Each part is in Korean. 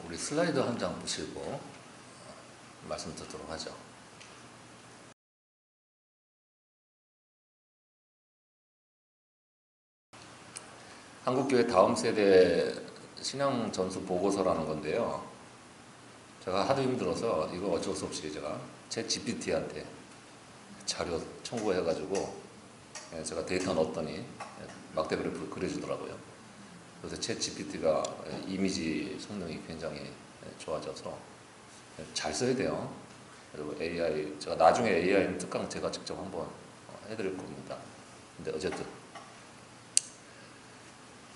우리 슬라이드 한 장 보시고 말씀 듣도록 하죠. 한국교회 다음 세대 신앙 전수 보고서라는 건데요. 제가 하도 힘들어서 이거 어쩔 수 없이 제가 챗 GPT한테 자료 청구해가지고 제가 데이터 넣었더니 막대 그래프 그려주더라고요. 그래서 챗 GPT가 이미지 성능이 굉장히 좋아져서 잘 써야 돼요. 그리고 AI, 제가 나중에 AI는 특강 제가 직접 한번 해드릴 겁니다. 근데 어쨌든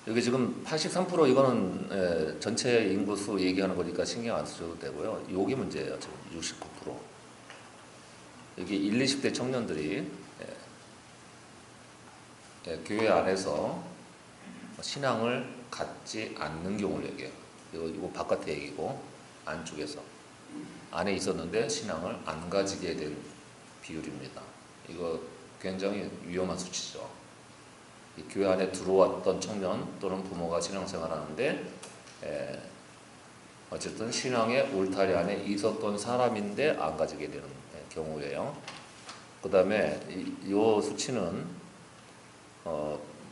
여기 지금 83% 이거는 전체 인구수 얘기하는 거니까 신경 안 쓰셔도 되고요. 요게 문제예요. 지금 69%. 여기 1, 20대 청년들이 교회 안에서 신앙을 갖지 않는 경우를 얘기해요. 이거 바깥에 얘기고 안쪽에서 안에 있었는데 신앙을 안 가지게 된 비율입니다. 이거 굉장히 위험한 수치죠. 이 교회 안에 들어왔던 청년 또는 부모가 신앙생활하는데 어쨌든 신앙의 울타리 안에 있었던 사람인데 안 가지게 되는 경우예요. 그 다음에 이 수치는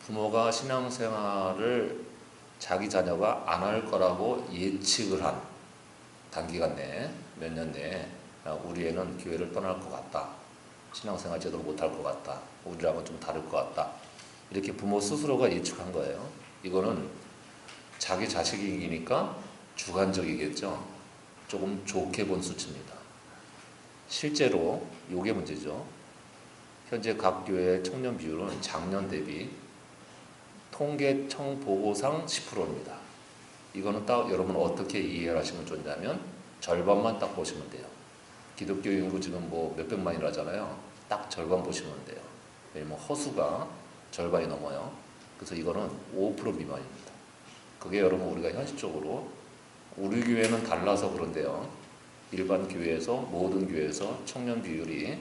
부모가 신앙생활을 자기 자녀가 안 할 거라고 예측을 한 단기간 내에 몇 년 내에 우리 애는 교회를 떠날 것 같다. 신앙생활 제대로 못할 것 같다. 우리랑은 좀 다를 것 같다. 이렇게 부모 스스로가 예측한 거예요. 이거는 자기 자식이니까 주관적이겠죠. 조금 좋게 본 수치입니다. 실제로 이게 문제죠. 현재 각 교회의 청년 비율은 작년 대비 통계청 보고상 10%입니다. 이거는 딱 여러분 어떻게 이해하시면 좋냐면 절반만 딱 보시면 돼요. 기독교 인구 지금 뭐 몇백만이라잖아요. 딱 절반 보시면 돼요. 왜냐면 허수가 절반이 넘어요. 그래서 이거는 5% 미만입니다. 그게 여러분 우리가 현실적으로 우리 교회는 달라서 그런데요. 일반 교회에서 모든 교회에서 청년 비율이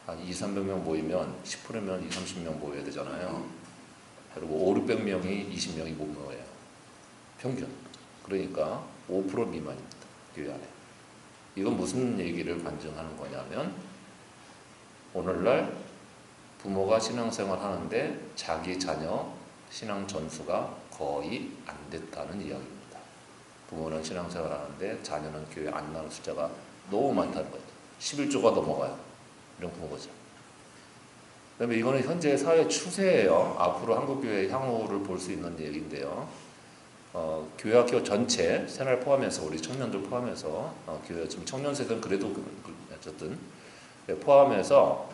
한 200~300명 모이면 10%면 20~30명 모여야 되잖아요. 그리고 500~600명이 20명이 못 모여요. 평균. 그러니까 5% 미만입니다. 교회 안에. 이건 무슨 얘기를 반증하는 거냐면 오늘날 부모가 신앙생활 하는데 자기 자녀 신앙 전수가 거의 안 됐다는 이야기입니다. 부모는 신앙생활 하는데 자녀는 교회 안 나오는 숫자가 너무 많다는 거죠. 11조가 넘어가요. 이런 거죠. 그 다음에 이거는 현재 사회 추세예요. 앞으로 한국교회의 향후를 볼 수 있는 얘기인데요. 교회학교 전체, 새날 포함해서 우리 청년들 포함해서 교회 지금 청년 세대는 그래도 어쨌든 포함해서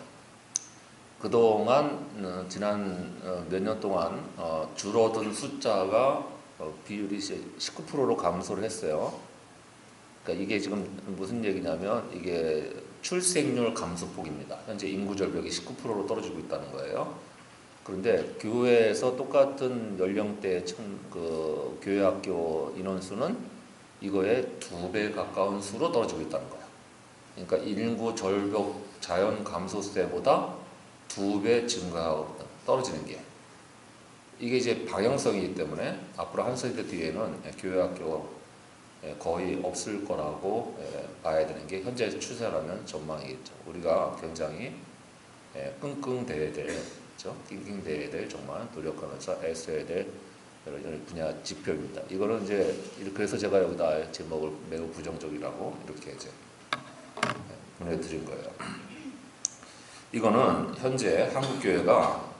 그동안 지난 몇 년 동안 줄어든 숫자가 비율이 19%로 감소를 했어요. 그러니까 이게 지금 무슨 얘기냐면 이게 출생률 감소폭입니다. 현재 인구 절벽이 19%로 떨어지고 있다는 거예요. 그런데 교회에서 똑같은 연령대 교회학교 인원수는 이거에 2배 가까운 수로 떨어지고 있다는 거예요. 그러니까 인구 절벽 자연 감소세보다 2배 증가하고 떨어지는 게 이게 이제 방향성이기 때문에 앞으로 한 세대 뒤에는 교회학교 거의 없을 거라고 봐야 되는 게 현재 추세라면 전망이겠죠. 우리가 굉장히 끙끙대야 될, 그렇죠? 낑낑대야 될 정말 노력하면서 애써야 될 이런 분야 지표입니다. 이거는 이제 그래서 제가 여기다 제목을 매우 부정적이라고 이렇게 이제 보내드린 거예요. 이거는 현재 한국교회가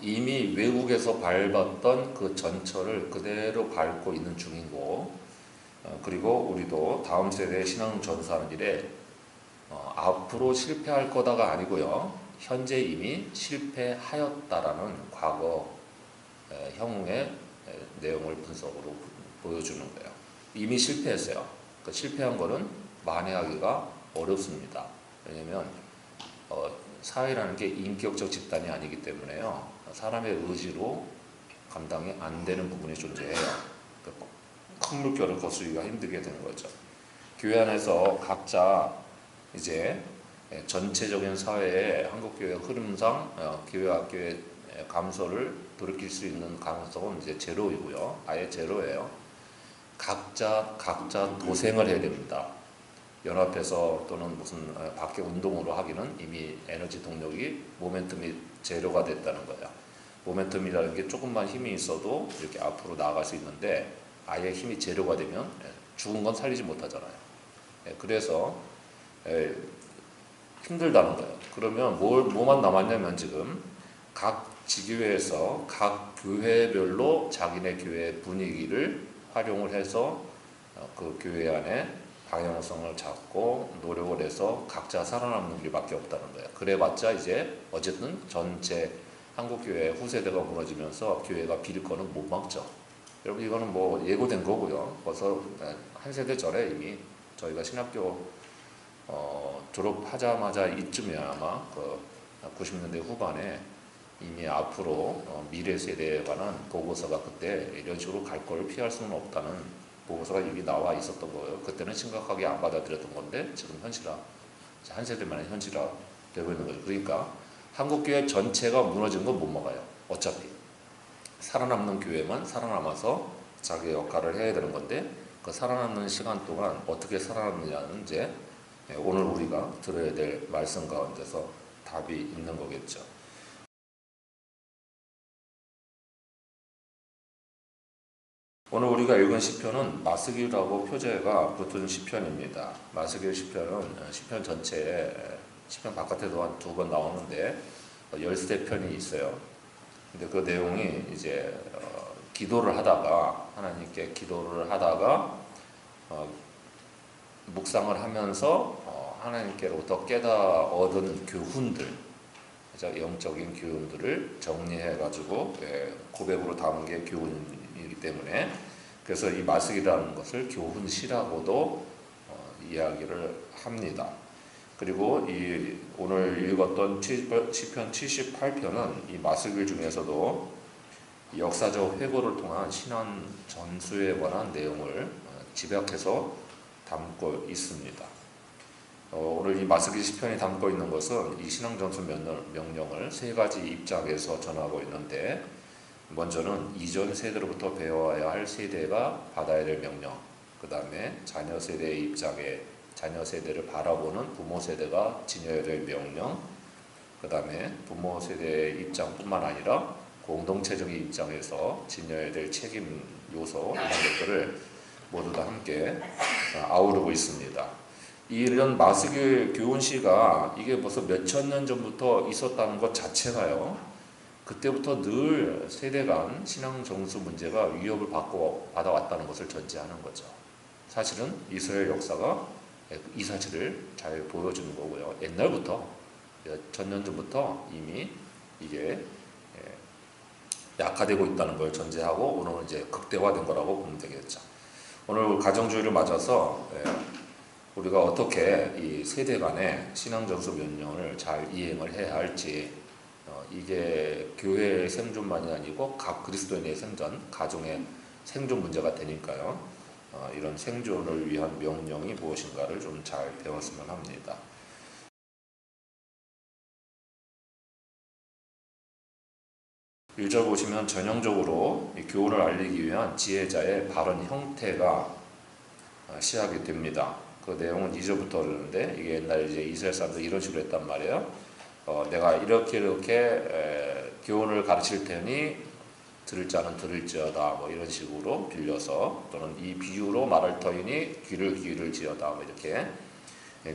이미 외국에서 밟았던 그 전철을 그대로 밟고 있는 중이고 그리고 우리도 다음 세대의 신앙 전수하는 일에 앞으로 실패할 거다가 아니고요. 현재 이미 실패하였다라는 과거 형의 내용을 분석으로 보여주는 거예요. 이미 실패했어요. 그 실패한 거는 만회하기가 어렵습니다. 왜냐하면 사회라는 게 인격적 집단이 아니기 때문에요. 사람의 의지로 감당이 안 되는 부분이 존재해요. 큰 물결을 거스르기가 힘들게 되는 거죠. 교회 안에서 각자 이제 전체적인 사회의 한국교회 흐름상 교회학교의 감소를 돌이킬 수 있는 가능성은 이제 제로이고요. 아예 제로예요. 각자 도생을 해야 됩니다. 연합해서 또는 무슨 밖에 운동으로 하기는 이미 에너지 동력이 모멘텀이 제로가 됐다는 거야. 모멘텀이라는 게 조금만 힘이 있어도 이렇게 앞으로 나아갈 수 있는데 아예 힘이 제로가 되면 죽은 건 살리지 못하잖아요. 그래서 힘들다는 거예요. 그러면 뭐만 남았냐면 지금 각 지교회에서 각 교회별로 자기네 교회 분위기를 활용을 해서 그 교회 안에 방향성을 잡고 노력을 해서 각자 살아남는 길밖에 없다는 거예요. 그래봤자 이제 어쨌든 전체 한국교회 후세대가 무너지면서 교회가 비릴 거는 못 막죠. 여러분 이거는 뭐 예고된 거고요. 벌써 한 세대 전에 이미 저희가 신학교 졸업하자마자 이쯤에 아마 그 90년대 후반에 이미 앞으로 미래 세대에 관한 보고서가 그때 이런 식으로 갈 걸 피할 수는 없다는 보고서가 이미 나와 있었던 거예요. 그때는 심각하게 안 받아들였던 건데 지금 현실화, 한 세대만의 현실화 되고 있는 거죠. 그러니까 한국교회 전체가 무너진 건 못 막아요. 어차피 살아남는 교회만 살아남아서 자기 역할을 해야 되는 건데 그 살아남는 시간 동안 어떻게 살아남느냐는 이제 오늘 우리가 들어야 될 말씀 가운데서 답이 있는 거겠죠. 오늘 우리가 읽은 시편은 마스길이라고 표제가 붙은 시편입니다. 마스길 시편은 시편 전체에 시편 바깥에도 한 2번 나오는데 13편이 있어요. 근데 그 내용이 이제 기도를 하다가 하나님께 기도를 하다가 묵상을 하면서 하나님께로부터 깨달아 얻은 교훈들, 영적인 교훈들을 정리해가지고 고백으로 담은 게 교훈이기 때문에 그래서 이 마스기라는 것을 교훈시라고도 이야기를 합니다. 그리고 이 오늘 읽었던 시편 78편은 이 마스길 중에서도 역사적 회고를 통한 신앙 전수에 관한 내용을 집약해서 담고 있습니다. 오늘 이 마스길 시편이 담고 있는 것은 이 신앙 전수 명령을 3가지 입장에서 전하고 있는데 먼저는 이전 세대로부터 배워야 할 세대가 받아야 될 명령, 그 다음에 자녀 세대의 입장에 자녀 세대를 바라보는 부모 세대가 지녀야 될 명령, 그 다음에 부모 세대의 입장뿐만 아니라 공동체적인 입장에서 지녀야 될 책임 요소 이런 것들을 모두 다 함께 아우르고 있습니다. 이런 마스길 교훈시가 이게 벌써 몇천 년 전부터 있었다는 것 자체가요. 그때부터 늘 세대 간 신앙 정수 문제가 위협을 받아왔다는 것을 전제하는 거죠. 사실은 이스라엘 역사가 이 사실을 잘 보여주는 거고요. 옛날부터 천년 전부터 이미 이게 약화되고 있다는 걸 전제하고 오늘은 이제 극대화된 거라고 보면 되겠죠. 오늘 가정주의를 맞아서 우리가 어떻게 이 세대 간의 신앙 정수 명령을 잘 이행을 해야 할지 이게 교회의 생존만이 아니고 각 그리스도인의 생존, 가정의 생존 문제가 되니까요. 이런 생존을 위한 명령이 무엇인가를 좀 잘 배웠으면 합니다. 1절 보시면 전형적으로 이 교훈을 알리기 위한 지혜자의 발언 형태가 시작이 됩니다. 그 내용은 2절부터 그러는데 이게 옛날에 이제 이스라엘 사람들 이런 식으로 했단 말이에요. 내가 이렇게 교훈을 가르칠 테니 들을 자는 들을지어다 뭐 이런 식으로 빌려서 또는 이 비유로 말할 터이니 귀를 기울일지어다 뭐 이렇게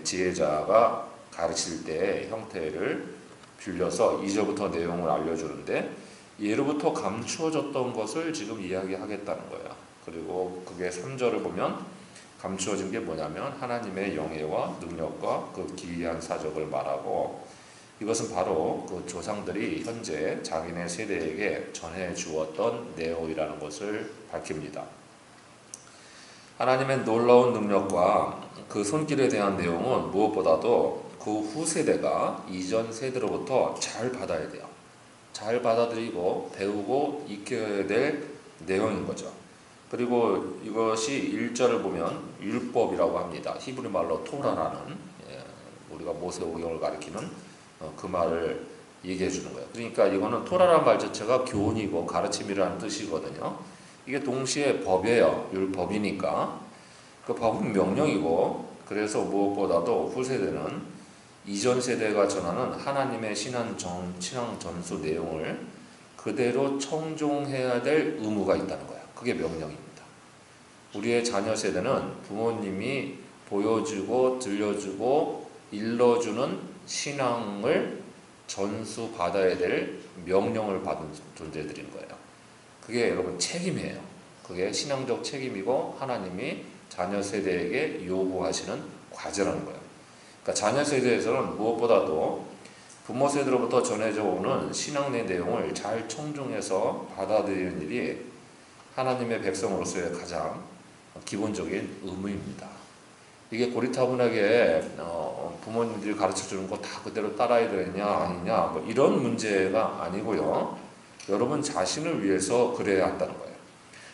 지혜자가 가르칠 때의 형태를 빌려서 2절부터 내용을 알려주는데 예로부터 감추어졌던 것을 지금 이야기하겠다는 거예요. 그리고 그게 3절을 보면 감추어진 게 뭐냐면 하나님의 영예와 능력과 그 기이한 사적을 말하고 이것은 바로 그 조상들이 현재 자기네 세대에게 전해 주었던 내용이라는 것을 밝힙니다. 하나님의 놀라운 능력과 그 손길에 대한 내용은 무엇보다도 그 후세대가 이전 세대로부터 잘 받아야 돼요. 잘 받아들이고 배우고 익혀야 될 내용인 거죠. 그리고 이것이 1절을 보면 율법이라고 합니다. 히브리 말로 토라라는 우리가 모세오경을 가리키는 그 말을 얘기해 주는 거예요. 그러니까 이거는 토라라는 말 자체가 교훈이고 가르침이라는 뜻이거든요. 이게 동시에 법이에요. 율법이니까. 그 법은 명령이고, 그래서 무엇보다도 후세대는 이전 세대가 전하는 하나님의 신앙 전수 내용을 그대로 청종해야 될 의무가 있다는 거야. 그게 명령입니다. 우리의 자녀 세대는 부모님이 보여주고 들려주고 일러주는 신앙을 전수받아야 될 명령을 받은 존재들인 거예요. 그게 여러분 책임이에요. 그게 신앙적 책임이고 하나님이 자녀 세대에게 요구하시는 과제라는 거예요. 그러니까 자녀 세대에서는 무엇보다도 부모 세대로부터 전해져 오는 신앙의 내용을 잘 청중해서 받아들이는 일이 하나님의 백성으로서의 가장 기본적인 의무입니다. 이게 고리타분하게 부모님들이 가르쳐주는 거 다 그대로 따라야 되느냐 아니냐 뭐 이런 문제가 아니고요. 여러분 자신을 위해서 그래야 한다는 거예요.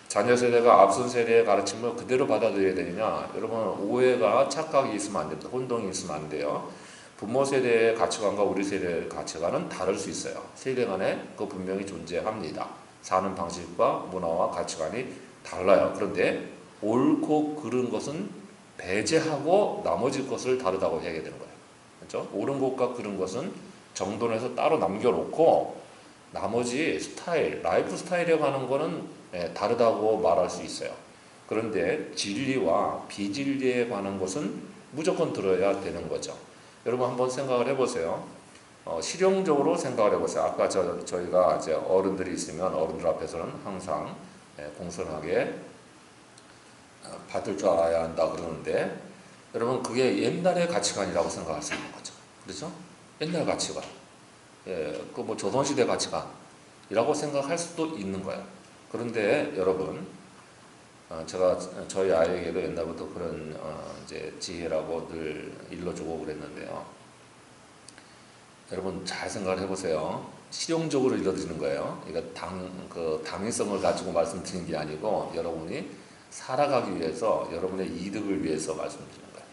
자녀 세대가 앞선 세대의 가르침을 그대로 받아들여야 되느냐, 여러분 오해가 착각이 있으면 안 됩니다. 혼동이 있으면 안 돼요. 부모 세대의 가치관과 우리 세대의 가치관은 다를 수 있어요. 세대 간에 그 분명히 존재합니다. 사는 방식과 문화와 가치관이 달라요. 그런데 옳고 그른 것은 배제하고 나머지 것을 다르다고 해야 되는 거예요. 그렇죠? 옳은 것과 그른 것은 정돈해서 따로 남겨놓고 나머지 스타일, 라이프 스타일에 관한 거는 다르다고 말할 수 있어요. 그런데 진리와 비진리에 관한 것은 무조건 들어야 되는 거죠. 여러분 한번 생각을 해보세요. 실용적으로 생각을 해보세요. 아까 저희가 이제 어른들이 있으면 어른들 앞에서는 항상 공손하게 받을 줄 알아야 한다 그러는데, 여러분 그게 옛날의 가치관이라고 생각할 수 있는 거죠. 그렇죠? 옛날 가치관. 그 뭐 조선시대 가치관이라고 생각할 수도 있는 거예요. 그런데 여러분, 제가 저희 아이에게도 옛날부터 그런 이제 지혜라고 늘 일러주고 그랬는데요. 여러분 잘 생각을 해보세요. 실용적으로 일러드리는 거예요. 그러니까 당위성을 가지고 말씀드리는 게 아니고 여러분이 살아가기 위해서, 여러분의 이득을 위해서 말씀드리는 거예요.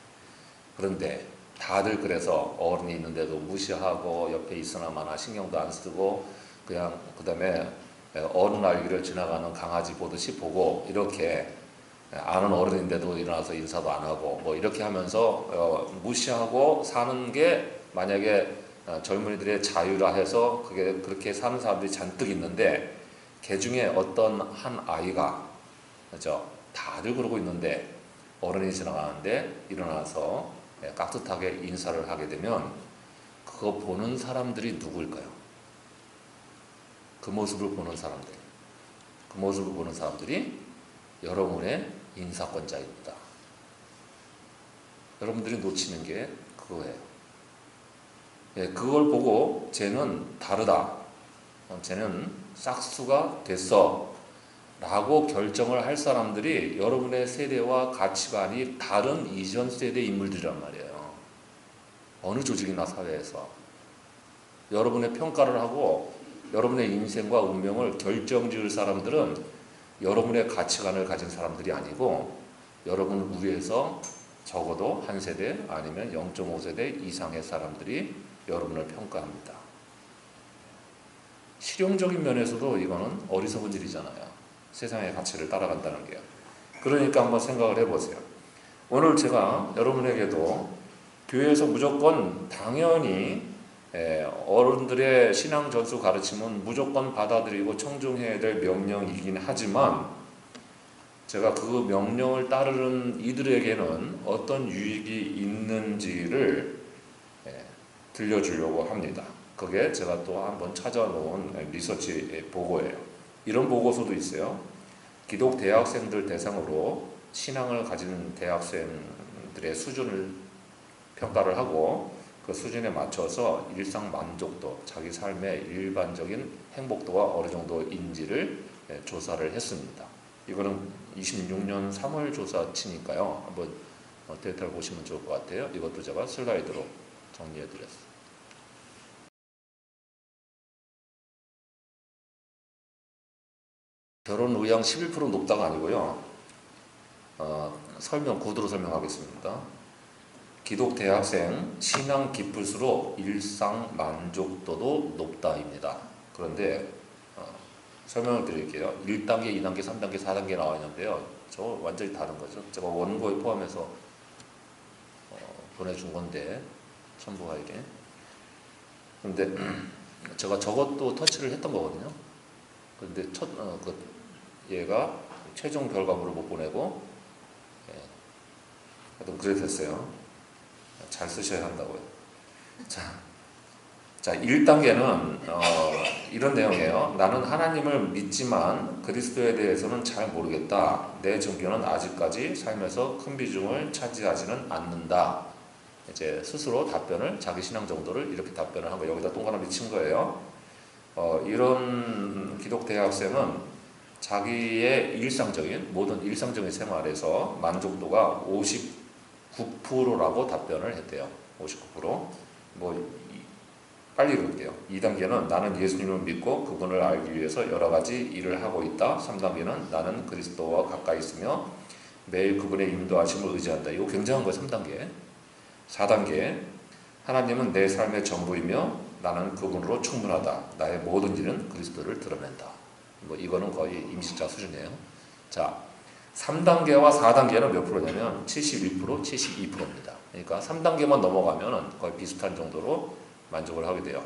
그런데 다들 그래서 어른이 있는데도 무시하고 옆에 있으나 마나 신경도 안 쓰고 그냥 그 다음에 어른 알기를 지나가는 강아지 보듯이 보고, 이렇게 아는 어른인데도 일어나서 인사도 안 하고 뭐 이렇게 하면서 무시하고 사는 게 만약에 젊은이들의 자유라 해서 그게 그렇게 사는 사람들이 잔뜩 있는데, 그 중에 어떤 한 아이가, 그렇죠? 다들 그러고 있는데 어른이 지나가는데 일어나서 깍듯하게 인사를 하게 되면 그거 보는 사람들이 누구일까요? 그 모습을 보는 사람들이 여러분의 인사권자입니다. 여러분들이 놓치는 게 그거예요. 그걸 보고 쟤는 다르다, 쟤는 싹수가 됐어 라고 결정을 할 사람들이 여러분의 세대와 가치관이 다른 이전 세대 인물들이란 말이에요. 어느 조직이나 사회에서 여러분의 평가를 하고 여러분의 인생과 운명을 결정지을 사람들은 여러분의 가치관을 가진 사람들이 아니고 여러분을 위해서 적어도 한 세대 아니면 0.5세대 이상의 사람들이 여러분을 평가합니다. 실용적인 면에서도 이거는 어리석은 일이잖아요. 세상의 가치를 따라간다는 게요. 그러니까 한번 생각을 해보세요. 오늘 제가 여러분에게도 교회에서 무조건 당연히 어른들의 신앙 전수 가르침은 무조건 받아들이고 청중해야 될 명령이긴 하지만, 제가 그 명령을 따르는 이들에게는 어떤 유익이 있는지를 들려주려고 합니다. 그게 제가 또 한번 찾아놓은 리서치 보고예요. 이런 보고서도 있어요. 기독 대학생들 대상으로 신앙을 가진 대학생들의 수준을 평가를 하고 그 수준에 맞춰서 일상 만족도, 자기 삶의 일반적인 행복도가 어느 정도인지를 조사를 했습니다. 이거는 26년 3월 조사치니까요. 한번 데이터를 보시면 좋을 것 같아요. 이것도 제가 슬라이드로 정리해드렸습니다. 결혼 의향 11% 높다가 아니고요. 구두로 설명하겠습니다. 기독 대학생 신앙 깊을수록 일상 만족도도 높다입니다. 그런데 설명을 드릴게요. 1단계, 2단계, 3단계, 4단계 나와 있는데요. 저 완전히 다른 거죠. 제가 원고에 포함해서 보내준 건데 첨부가 이게. 근데 제가 저것도 터치를 했던 거거든요. 근데 얘가 최종 결과물을 못 보내고, 예, 하여튼 그래 됐어요. 잘 쓰셔야 한다고요. 자, 1단계는 이런 내용이에요. 나는 하나님을 믿지만 그리스도에 대해서는 잘 모르겠다. 내 종교는 아직까지 삶에서 큰 비중을 차지하지는 않는다. 이제 스스로 답변을, 자기 신앙 정도를 이렇게 답변을 한 거예요. 여기다 동그라미 친 거예요. 이런 기독 대학생은 자기의 모든 일상적인 생활에서 만족도가 59%라고 답변을 했대요. 59%. 빨리 읽을게요. 2단계는 나는 예수님을 믿고 그분을 알기 위해서 여러 가지 일을 하고 있다. 3단계는 나는 그리스도와 가까이 있으며 매일 그분의 인도하심을 의지한다. 이거 굉장한 거예요. 3단계. 4단계 하나님은 내 삶의 전부이며 나는 그분으로 충분하다. 나의 모든 일은 그리스도를 드러낸다. 이거는 거의 임시자 수준이에요. 자, 3단계와 4단계는 몇 프로냐면 71%, 72%입니다. 그러니까 3단계만 넘어가면 거의 비슷한 정도로 만족을 하게 돼요.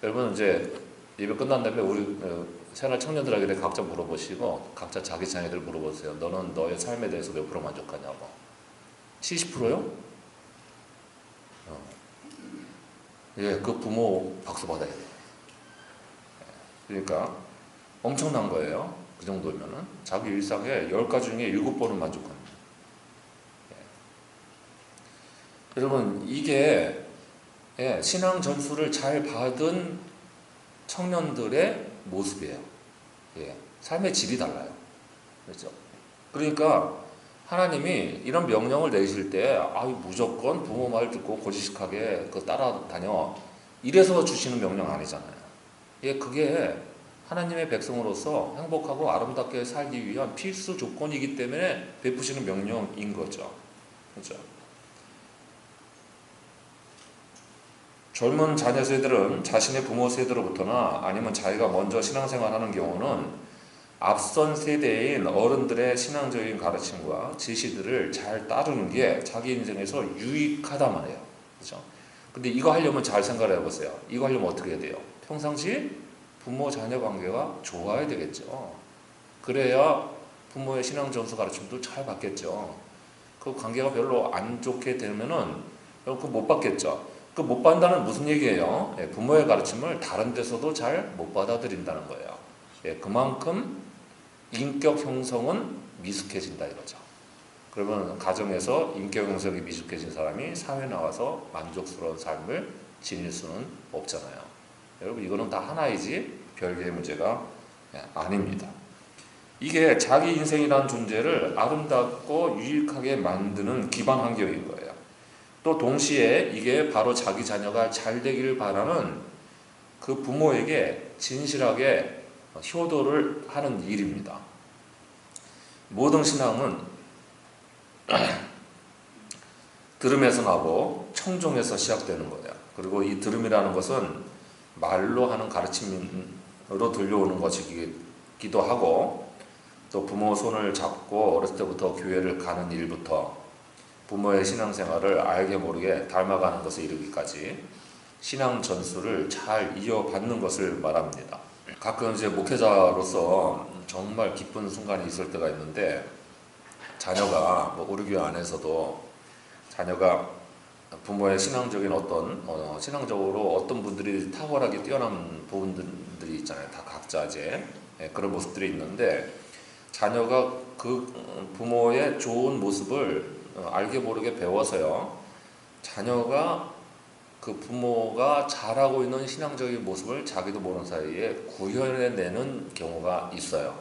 여러분 이제 예배 끝난 다음에 우리 새날 청년들에게 각자 물어보시고 각자 자기 자녀들 물어보세요. 너는 너의 삶에 대해서 몇 프로 만족하냐고. 70%요? 예, 그 부모 박수 받아야 돼요. 그러니까 엄청난 거예요. 그 정도면은 자기 일상에 10가지 중에 7번은 만족합니다. 예. 여러분 이게 신앙 전수를 잘 받은 청년들의 모습이에요. 예, 삶의 질이 달라요. 그렇죠? 그러니까 하나님이 이런 명령을 내실 때 무조건 부모 말 듣고 고지식하게 따라다녀 이래서 주시는 명령 아니잖아요. 예, 그게 하나님의 백성으로서 행복하고 아름답게 살기 위한 필수 조건이기 때문에 베푸시는 명령인 거죠. 그렇죠? 젊은 자녀 세대들은 자신의 부모 세대로부터나 아니면 자기가 먼저 신앙생활하는 경우는 앞선 세대인 어른들의 신앙적인 가르침과 지시들을 잘 따르는 게 자기 인생에서 유익하단 말이에요. 그렇죠? 근데 이거 하려면 잘 생각을 해보세요. 이거 하려면 어떻게 해야 돼요? 평상시 부모 자녀 관계가 좋아야 되겠죠. 그래야 부모의 신앙 전수 가르침도 잘 받겠죠. 그 관계가 별로 안 좋게 되면은 그거 못 받겠죠. 그 못 받는다는 무슨 얘기예요? 예, 부모의 가르침을 다른 데서도 잘 못 받아들인다는 거예요. 예, 그만큼 인격 형성은 미숙해진다 이거죠. 그러면 가정에서 인격 형성이 미숙해진 사람이 사회 나와서 만족스러운 삶을 지닐 수는 없잖아요. 여러분 이거는 다 하나이지 별개의 문제가 아닙니다. 이게 자기 인생이라는 존재를 아름답고 유익하게 만드는 기반 환경인 거예요. 또 동시에 이게 바로 자기 자녀가 잘 되기를 바라는 그 부모에게 진실하게 효도를 하는 일입니다. 모든 신앙은 들음에서 나고 청종에서 시작되는 거예요. 그리고 이 들음이라는 것은 말로 하는 가르침으로 들려오는 것이기도 하고 또 부모 손을 잡고 어렸을 때부터 교회를 가는 일부터 부모의 신앙생활을 알게 모르게 닮아가는 것에 이르기까지 신앙 전수를 잘 이어받는 것을 말합니다. 가끔 이제 목회자로서 정말 기쁜 순간이 있을 때가 있는데 자녀가 우리 교회 안에서도 자녀가 부모의 신앙적인 신앙적으로 어떤 분들이 탁월하게 뛰어난 부분들이 있잖아요. 다 각자 이제 그런 모습들이 있는데 자녀가 그 부모의 좋은 모습을 알게 모르게 배워서요. 자녀가 그 부모가 잘하고 있는 신앙적인 모습을 자기도 모르는 사이에 구현해내는 경우가 있어요.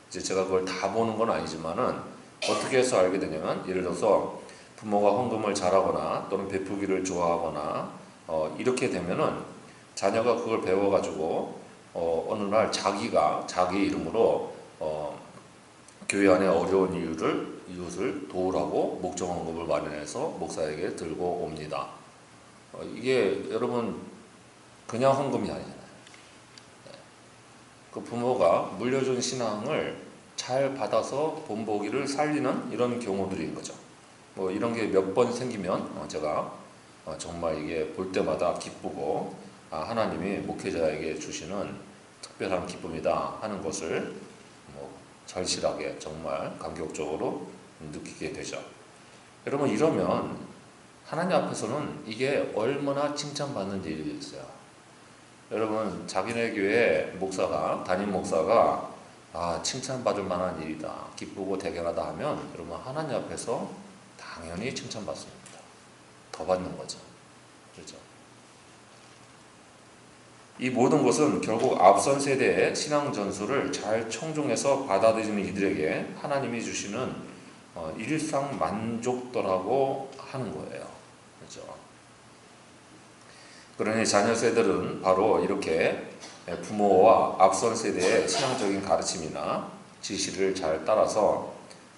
이제 제가 그걸 다 보는 건 아니지만은 어떻게 해서 알게 되냐면 예를 들어서 부모가 헌금을 잘하거나 또는 베푸기를 좋아하거나 이렇게 되면은 자녀가 그걸 배워가지고 어느 날 자기 이름으로 교회 안에 어려운 이웃을 도우라고 목적헌금을 마련해서 목사에게 들고 옵니다. 이게 여러분 그냥 헌금이 아니잖아요. 그 부모가 물려준 신앙을 잘 받아서 본보기를 살리는 이런 경우들인 거죠. 뭐 이런 게 몇 번 생기면 제가 정말 이게 볼 때마다 기쁘고 하나님이 목회자에게 주시는 특별한 기쁨이다 하는 것을 뭐 절실하게 정말 감격적으로 느끼게 되죠. 여러분, 이러면 하나님 앞에서는 이게 얼마나 칭찬받는 일이겠어요. 여러분, 자기네 교회 목사가, 담임 목사가 칭찬받을 만한 일이다, 기쁘고 대견하다 하면 여러분, 하나님 앞에서 당연히 칭찬받습니다. 더 받는 거죠. 그렇죠? 이 모든 것은 결국 앞선 세대의 신앙 전수를 잘 청중해서 받아들이는 이들에게 하나님이 주시는 일상 만족도라고 하는 거예요. 그렇죠? 그러니 자녀 세대들은 바로 이렇게 부모와 앞선 세대의 신앙적인 가르침이나 지시를 잘 따라서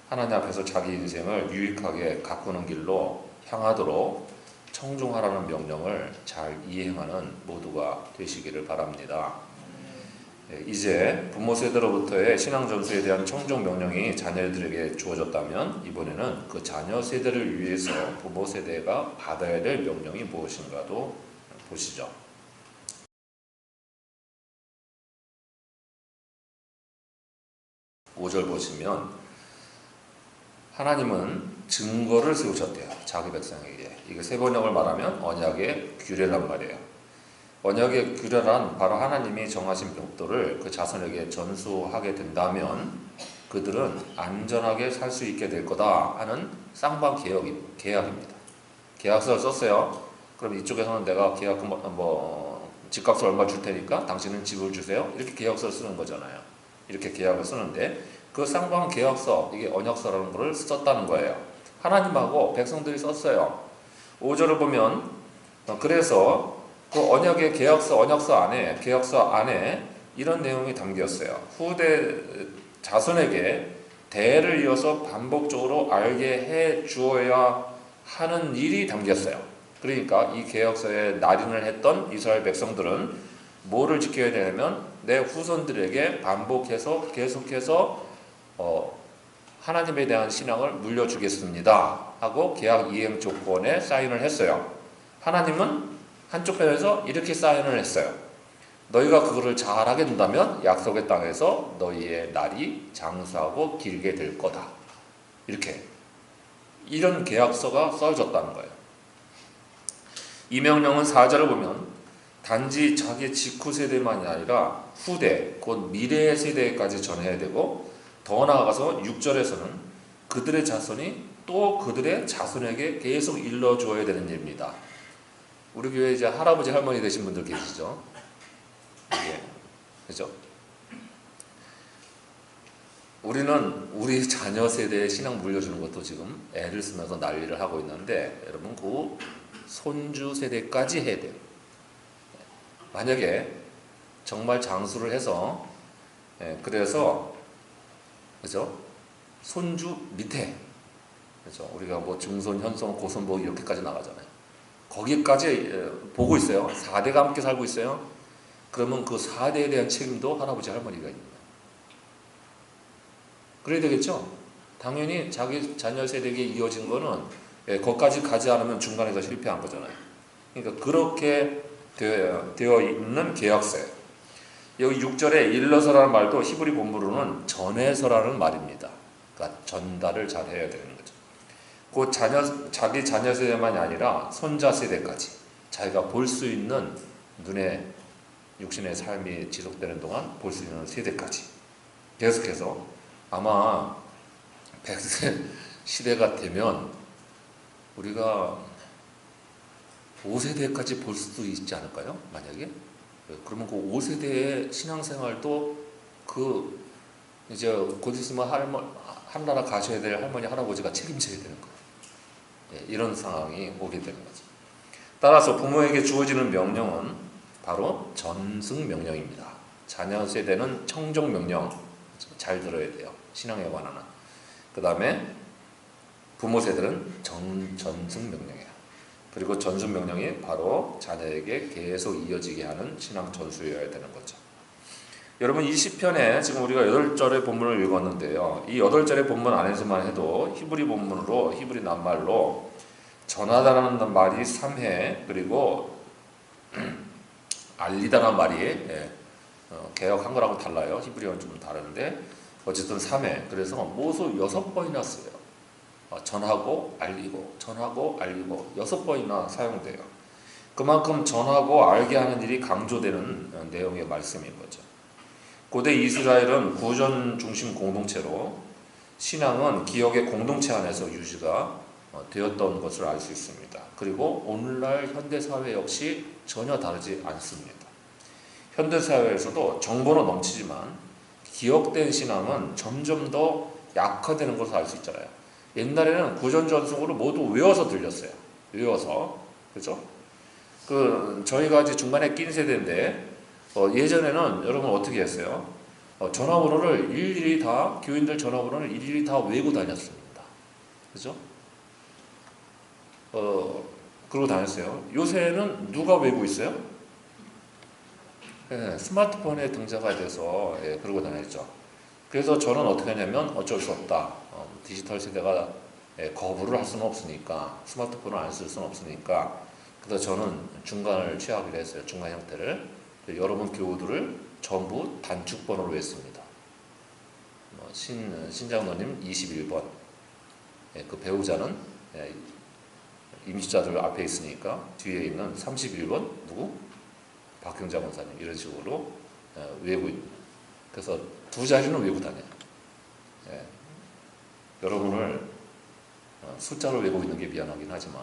하나님 앞에서 자기 인생을 유익하게 가꾸는 길로 향하도록 청중하라는 명령을 잘 이행하는 모두가 되시기를 바랍니다. 이제 부모 세대로부터의 신앙 전수에 대한 청중 명령이 자녀들에게 주어졌다면 이번에는 그 자녀 세대를 위해서 부모 세대가 받아야 될 명령이 무엇인가도 보시죠. 5절 보시면 하나님은 증거를 세우셨대요. 자기 백성에게. 이게 세 번역을 말하면 언약의 규례란 말이에요. 언약의 규례란 바로 하나님이 정하신 법도를 그 자손에게 전수하게 된다면 그들은 안전하게 살 수 있게 될 거다 하는 쌍방 계약입니다. 계약서를 썼어요. 그럼 이쪽에서는 내가 계약금 집값을 얼마 줄 테니까 당신은 집을 주세요. 이렇게 계약서를 쓰는 거잖아요. 이렇게 계약을 쓰는데 그 쌍방 계약서, 이게 언약서라는 것을 썼다는 거예요. 하나님하고 백성들이 썼어요. 5절을 보면 그래서 그 언약의 언약서 안에 이런 내용이 담겼어요. 후대 자손에게 대를 이어서 반복적으로 알게 해 주어야 하는 일이 담겼어요. 그러니까 이 계약서에 날인을 했던 이스라엘 백성들은 뭐를 지켜야 되냐면 내 후손들에게 반복해서 계속해서 하나님에 대한 신앙을 물려주겠습니다 하고 계약 이행 조건에 사인을 했어요. 하나님은 한쪽 편에서 이렇게 사인을 했어요. 너희가 그거를 잘하게 된다면 약속의 땅에서 너희의 날이 장수하고 길게 될 거다. 이런 계약서가 써졌다는 거예요. 이 명령은 4절을 보면 단지 자기 직후 세대만이 아니라 후대, 곧 미래의 세대까지 전해야 되고 더 나아가서 6절에서는 그들의 자손이 또 그들의 자손에게 계속 일러주어야 되는 일입니다. 우리 교회 이제 할아버지 할머니 되신 분들 계시죠? 그죠? 우리는 우리 자녀 세대에 신앙 물려주는 것도 지금 애를 쓰면서 난리를 하고 있는데 여러분 그 손주 세대까지 해야 돼요. 만약에 정말 장수를 해서 그래서 그죠? 손주 밑에 그죠? 우리가 뭐 중손, 현손, 고손 보고 이렇게까지 나가잖아요. 거기까지 보고 있어요. 4대가 함께 살고 있어요. 그러면 그 4대에 대한 책임도 할아버지 할머니가 있는 거예요. 그래야 되겠죠? 당연히 자기 자녀 세대에게 이어진 거는 거기까지 가지 않으면 중간에서 실패한 거잖아요. 그러니까 그렇게 되어 있는 계약서예요. 여기 6절에 일러서라는 말도 히브리 본문으로는 전해서라는 말입니다. 그러니까 전달을 잘 해야 되는 거죠. 곧 자기 자녀 세대만이 아니라 손자 세대까지 자기가 볼 수 있는 눈에 육신의 삶이 지속되는 동안 볼 수 있는 세대까지 계속해서 아마 100세 시대가 되면 우리가 5세대까지 볼 수도 있지 않을까요? 만약에? 그러면 그 5세대의 신앙생활도 이제 곧 있으면 하늘나라 가셔야 될 할머니, 할아버지가 책임져야 되는 거예요. 이런 상황이 오게 되는 거죠. 따라서 부모에게 주어지는 명령은 바로 전승 명령입니다. 자녀 세대는 청종 명령 잘 들어야 돼요. 신앙에 관한. 그 다음에 부모 세대는 전승 명령이에요. 그리고 전승 명령이 바로 자녀에게 계속 이어지게 하는 신앙 전수여야 되는 거죠. 여러분 이 시편에 지금 우리가 8절의 본문을 읽었는데요. 이 8절의 본문 안에서만 해도 히브리 본문으로 히브리 낱말로 전하다라는 말이 3회 그리고 알리다라는 말이 개역 한글하고 달라요. 히브리어는 좀 다른데 어쨌든 3회 그래서 모두 6번이나 써요. 전하고 알리고 전하고 알리고 6번이나 사용돼요. 그만큼 전하고 알게 하는 일이 강조되는 내용의 말씀인 거죠. 고대 이스라엘은 구전 중심 공동체로 신앙은 기억의 공동체 안에서 유지가 되었던 것을 알 수 있습니다. 그리고 오늘날 현대사회 역시 전혀 다르지 않습니다. 현대사회에서도 정보는 넘치지만 기억된 신앙은 점점 더 약화되는 것을 알 수 있잖아요. 옛날에는 구전전승으로 모두 외워서 들렸어요. 외워서. 그죠? 저희가 이제 중간에 낀 세대인데, 예전에는 여러분 어떻게 했어요? 전화번호를 일일이 다, 교인들 전화번호를 일일이 다 외우고 다녔습니다. 그죠? 그러고 다녔어요. 요새는 누가 외우고 있어요? 스마트폰에 등장이 돼서, 그러고 다녔죠. 그래서 저는 어떻게 하냐면 어쩔 수 없다. 디지털 세대가 거부를 할 수는 없으니까, 스마트폰을 안 쓸 수는 없으니까, 그래서 저는 중간을 취하기로 했어요. 중간 형태를. 여러분 교우들을 전부 단축번호로 외웠습니다. 신장로님 21번. 그 배우자는 임시자들 앞에 있으니까 뒤에 있는 31번 누구? 박경자 권사님 이런 식으로 외우고 있는. 그래서 두 자리는 외우고 다녀요. 여러분을 숫자로 외우고 있는 게 미안하긴 하지만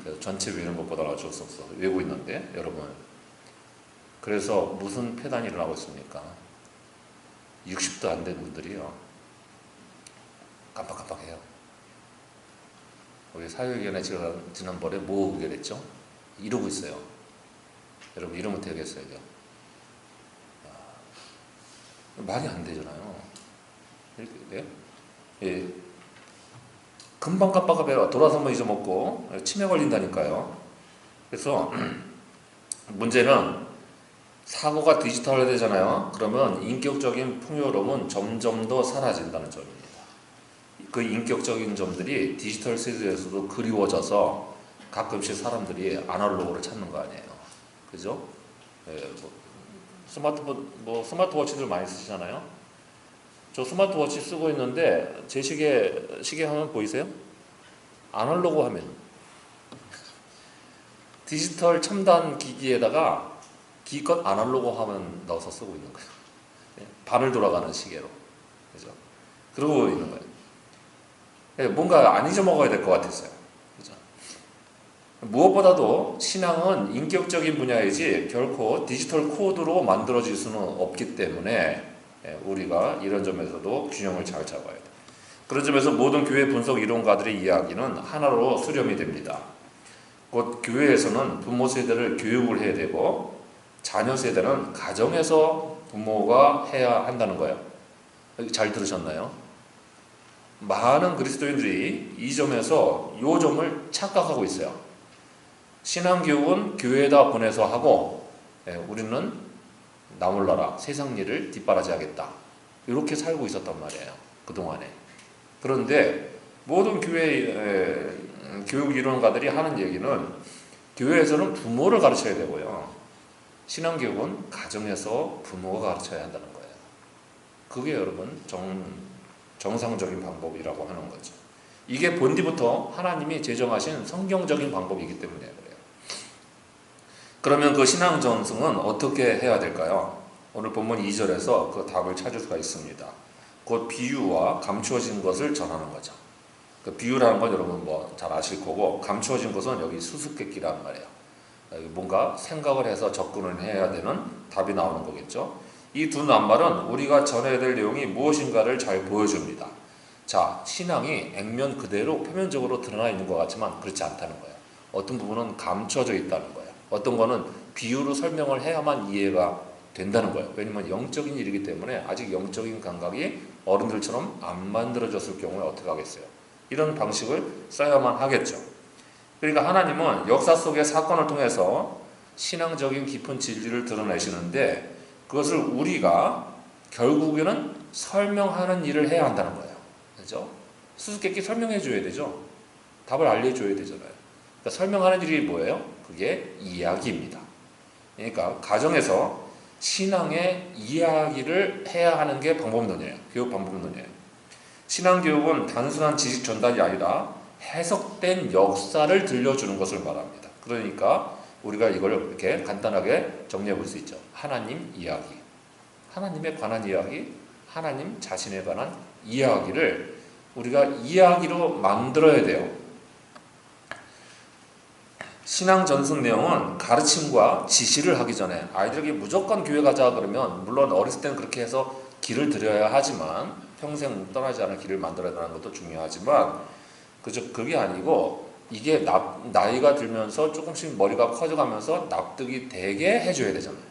그래서 전체 외우는 것보다는 어쩔 수 없어 외우고 있는데 여러분 그래서 무슨 폐단이 일어나고 있습니까? 60도 안 된 분들이요 깜빡깜빡해요. 우리 사회위원회 지난번에 뭐 의결했죠? 이러고 있어요. 여러분 이러면 되겠어요. 말이 안 되잖아요. 이렇게, 예. 금방 깜빡하면 돌아서 한번 잊어먹고 치매 걸린다니까요. 그래서 문제는 사고가 디지털화되잖아요. 그러면 인격적인 풍요로움은 점점 더 사라진다는 점입니다. 그 인격적인 점들이 디지털 세대에서도 그리워져서 가끔씩 사람들이 아날로그를 찾는 거 아니에요. 그죠? 스마트폰, 스마트워치들 많이 쓰시잖아요. 저 스마트워치 쓰고 있는데 제 시계 화면 보이세요? 아날로그 화면. 디지털 첨단 기기에다가 기껏 아날로그 화면 넣어서 쓰고 있는 거예요. 반을 돌아가는 시계로. 그죠? 그러고 있는 거예요. 뭔가 안 잊어먹어야 될 것 같았어요. 그죠? 무엇보다도 신앙은 인격적인 분야이지 결코 디지털 코드로 만들어질 수는 없기 때문에 우리가 이런 점에서도 균형을 잘 잡아야 돼요. 그런 점에서 모든 교회 분석 이론가들의 이야기는 하나로 수렴이 됩니다. 곧 교회에서는 부모 세대를 교육을 해야 되고 자녀 세대는 가정에서 부모가 해야 한다는 거예요. 잘 들으셨나요? 많은 그리스도인들이 이 점에서 이 점을 착각하고 있어요. 신앙교육은 교회에다 보내서 하고 우리는 나 몰라라 세상 일을 뒷바라지하겠다 이렇게 살고 있었단 말이에요. 그동안에. 그런데 모든 교회 교육 이론가들이 하는 얘기는 교회에서는 부모를 가르쳐야 되고요. 신앙교육은 가정에서 부모가 가르쳐야 한다는 거예요. 그게 여러분 정상적인 방법이라고 하는 거죠. 이게 본디부터 하나님이 제정하신 성경적인 방법이기 때문에 그래요. 그러면 그 신앙 전승은 어떻게 해야 될까요? 오늘 본문 2절에서 그 답을 찾을 수가 있습니다. 곧 비유와 감추어진 것을 전하는 거죠. 그 비유라는 건 여러분 잘 아실 거고 감추어진 것은 여기 수수께끼란 말이에요. 뭔가 생각을 해서 접근을 해야 되는 답이 나오는 거겠죠. 이 두 낱말은 우리가 전해야 될 내용이 무엇인가를 잘 보여줍니다. 자, 신앙이 액면 그대로 표면적으로 드러나 있는 것 같지만 그렇지 않다는 거예요. 어떤 부분은 감춰져 있다는 거예요. 어떤 거는 비유로 설명을 해야만 이해가 된다는 거예요. 왜냐면 영적인 일이기 때문에 아직 영적인 감각이 어른들처럼 안 만들어졌을 경우에 어떻게 하겠어요? 이런 방식을 써야만 하겠죠. 그러니까 하나님은 역사 속의 사건을 통해서 신앙적인 깊은 진리를 드러내시는데 그것을 우리가 결국에는 설명하는 일을 해야 한다는 거예요. 그렇죠? 수수께끼 설명해 줘야 되죠. 답을 알려줘야 되잖아요. 그러니까 설명하는 일이 뭐예요? 그게 이야기입니다. 그러니까 가정에서 신앙의 이야기를 해야 하는 게 방법론이에요. 교육 방법론이에요. 신앙교육은 단순한 지식 전달이 아니라 해석된 역사를 들려주는 것을 말합니다. 그러니까 우리가 이걸 이렇게 간단하게 정리해 볼 수 있죠. 하나님 이야기, 하나님에 관한 이야기, 하나님 자신에 관한 이야기를 우리가 이야기로 만들어야 돼요. 신앙 전승 내용은 가르침과 지시를 하기 전에 아이들에게 무조건 교회 가자 그러면 물론 어렸을 때는 그렇게 해서 길을 들여야 하지만 평생 떠나지 않을 길을 만들어야 하는 것도 중요하지만 그게 아니고 이게 나이가 들면서 조금씩 머리가 커져가면서 납득이 되게 해줘야 되잖아요.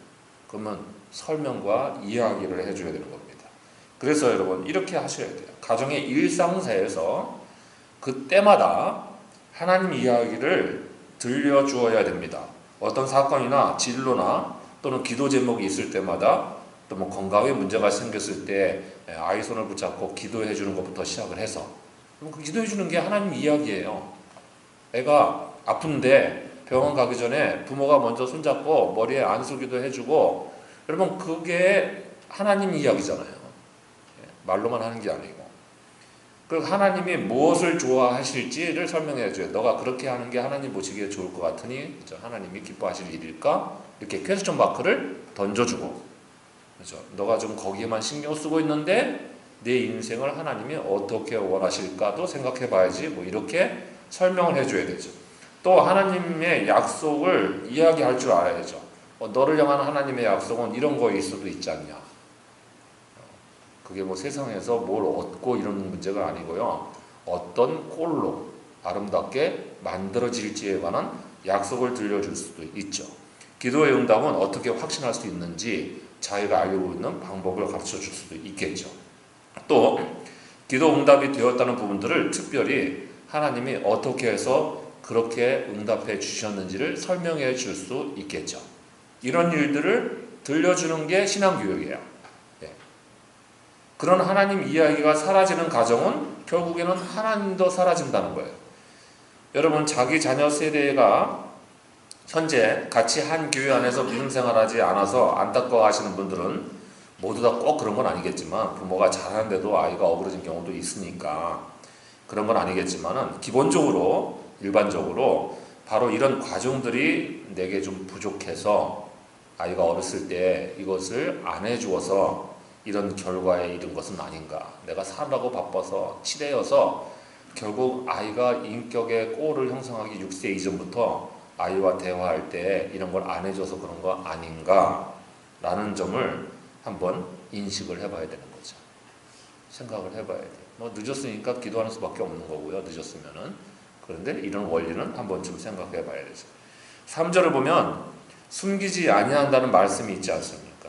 그러면 설명과 이야기를 해줘야 되는 겁니다. 그래서 여러분 이렇게 하셔야 돼요. 가정의 일상사에서 그때마다 하나님 이야기를 들려주어야 됩니다. 어떤 사건이나 진로나 또는 기도 제목이 있을 때마다 또 뭐 건강에 문제가 생겼을 때 아이 손을 붙잡고 기도해 주는 것부터 시작을 해서 그 기도해 주는 게 하나님 이야기예요. 애가 아픈데 병원 가기 전에 부모가 먼저 손잡고 머리에 안수기도 해주고 여러분 그게 하나님 이야기잖아요. 말로만 하는 게 아니고 그 하나님이 무엇을 좋아하실지를 설명해 줘요. 너가 그렇게 하는 게 하나님 보시기에 좋을 것 같으니 그렇죠? 하나님이 기뻐하실 일일까? 이렇게 퀘스천 마크를 던져주고 그렇죠? 너가 좀 거기에만 신경 쓰고 있는데 내 인생을 하나님이 어떻게 원하실까도 생각해 봐야지 뭐 이렇게 설명을 해줘야 되죠. 또 하나님의 약속을 이야기할 줄 알아야죠. 너를 향한 하나님의 약속은 이런 거일 수도 있지 않냐. 그게 뭐 세상에서 뭘 얻고 이런 문제가 아니고요. 어떤 꼴로 아름답게 만들어질지에 관한 약속을 들려줄 수도 있죠. 기도의 응답은 어떻게 확신할 수 있는지 자기가 알고 있는 방법을 가르쳐 줄 수도 있겠죠. 또 기도 응답이 되었다는 부분들을 특별히 하나님이 어떻게 해서 그렇게 응답해 주셨는지를 설명해 줄 수 있겠죠. 이런 일들을 들려주는 게 신앙교육이에요. 그런 하나님 이야기가 사라지는 가정은 결국에는 하나님도 사라진다는 거예요. 여러분 자기 자녀 세대가 현재 같이 한 교회 안에서 믿음 생활하지 않아서 안타까워 하시는 분들은 모두 다 꼭 그런 건 아니겠지만 부모가 잘하는데도 아이가 어그러진 경우도 있으니까 그런 건 아니겠지만은 기본적으로 일반적으로 바로 이런 과정들이 내게 좀 부족해서 아이가 어렸을 때 이것을 안 해주어서 이런 결과에 이른 것은 아닌가. 내가 살라고 바빠서 치대어서 결국 아이가 인격의 꼴을 형성하기 6세 이전부터 아이와 대화할 때 이런 걸 안 해줘서 그런 거 아닌가 라는 점을 한번 인식을 해봐야 되는 거죠. 생각을 해봐야 돼요. 뭐 늦었으니까 기도하는 수밖에 없는 거고요. 늦었으면은. 그런데 이런 원리는 한 번쯤 생각해 봐야 되죠. 3절을 보면 숨기지 아니한다는 말씀이 있지 않습니까?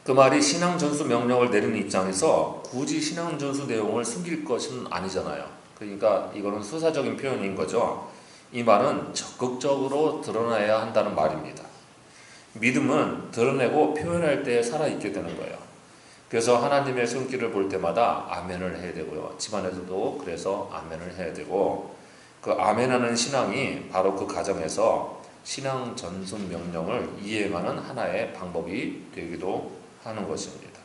그 말이 신앙전수 명령을 내리는 입장에서 굳이 신앙전수 내용을 숨길 것은 아니잖아요. 그러니까 이거는 수사적인 표현인 거죠. 이 말은 적극적으로 드러나야 한다는 말입니다. 믿음은 드러내고 표현할 때 살아있게 되는 거예요. 그래서 하나님의 손길을 볼 때마다 아멘을 해야 되고요. 집안에서도 그래서 아멘을 해야 되고 그 아멘하는 신앙이 바로 그 가정에서 신앙 전순 명령을 이행하는 하나의 방법이 되기도 하는 것입니다.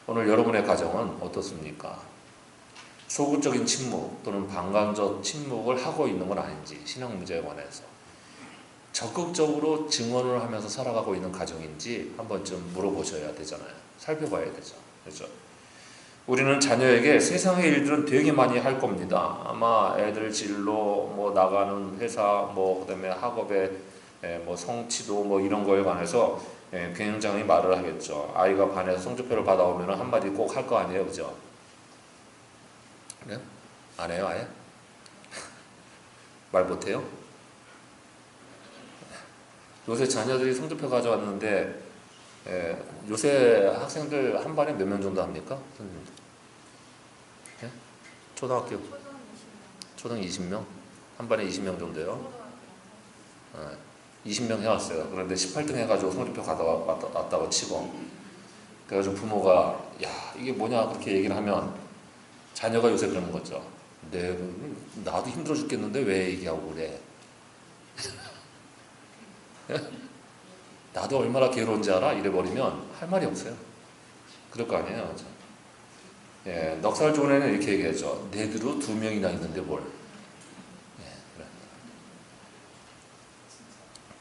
오늘 여러분의 가정은 어떻습니까? 소극적인 침묵 또는 방관적 침묵을 하고 있는 건 아닌지 신앙 문제에 관해서 적극적으로 증언을 하면서 살아가고 있는 가정인지 한 번쯤 물어보셔야 되잖아요. 살펴봐야 되죠. 그렇죠? 우리는 자녀에게 세상의 일들은 되게 많이 할 겁니다. 아마 애들 진로, 뭐 나가는 회사, 뭐 그다음에 학업에 뭐 성취도 뭐 이런 거에 관해서 굉장히 말을 하겠죠. 아이가 반에서 성적표를 받아오면 한마디 꼭 할 거 아니에요, 그죠? 그래요? 안 해요, 아예? 말 못해요? 요새 자녀들이 성적표 가져왔는데 요새 학생들 한 반에 몇 명 정도 합니까? 선생님? 예? 초등학교 초등 20명? 한 반에 20명 정도요? 20명 해왔어요. 그런데 18등 해가지고 성적표 왔다고 치고, 그래가지고 부모가 야 이게 뭐냐 그렇게 얘기를 하면 자녀가 요새 그러는 거죠. 나도 힘들어 죽겠는데 왜 얘기하고 그래? 나도 얼마나 괴로운지 알아? 이래버리면 할 말이 없어요. 그럴 거 아니에요. 그렇죠? 예, 넉살 좋은 애는 이렇게 얘기하죠. 내들도 2명이나 있는데 뭘. 예,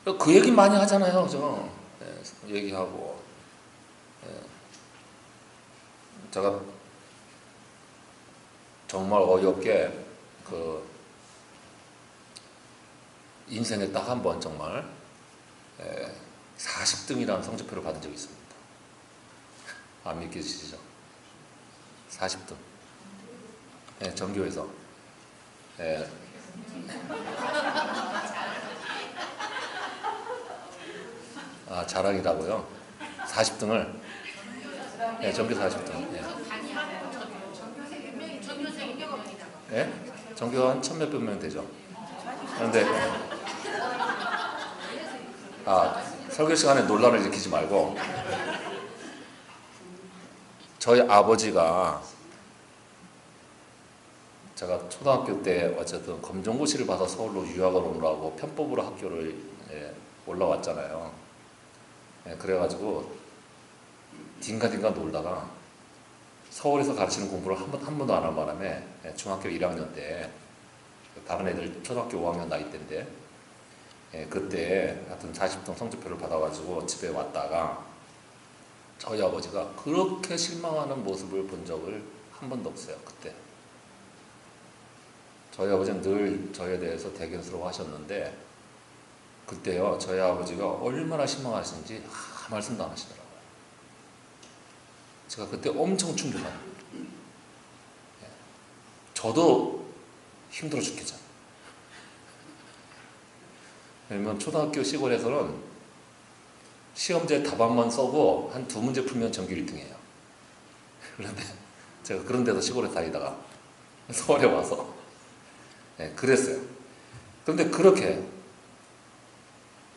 그래. 그 얘기 많이 하잖아요. 그죠? 예, 얘기하고. 예. 제가 정말 어이없게 그 인생에 딱 한 번 정말 40등이라는 성적표를 받은 적이 있습니다. 안 믿기시죠? 40등. 예, 전교에서. 예. 아, 자랑이라고요? 40등을? 예, 전교 40등. 예. 예? 전교 한 1000몇백 명 되죠. 그런데, 설교 시간에 논란을 일으키지 말고, 저희 아버지가 제가 초등학교 때 어쨌든 검정고시를 봐서 서울로 유학을 오느라고 편법으로 학교를 올라왔잖아요. 그래가지고 딩가딩가 놀다가 서울에서 가르치는 공부를 한 번도 안 한 바람에 중학교 1학년 때 다른 애들 초등학교 5학년 나이 때인데 그때 하여튼 40등 성적표를 받아가지고 집에 왔다가 저희 아버지가 그렇게 실망하는 모습을 본 적을 한 번도 없어요. 그때 저희 아버지는 늘 저에 대해서 대견스러워 하셨는데 그때요 저희 아버지가 얼마나 실망하시는지 아무 말씀도 안 하시더라고요. 제가 그때 엄청 충격받아요. 저도 힘들어 죽겠죠. 왜냐면 초등학교 시골에서는 시험제 답안만 써고 한 2문제 풀면 전교 1등이에요. 그런데 제가 그런 데서 시골에 다니다가 서울에 와서 그랬어요. 그런데 그렇게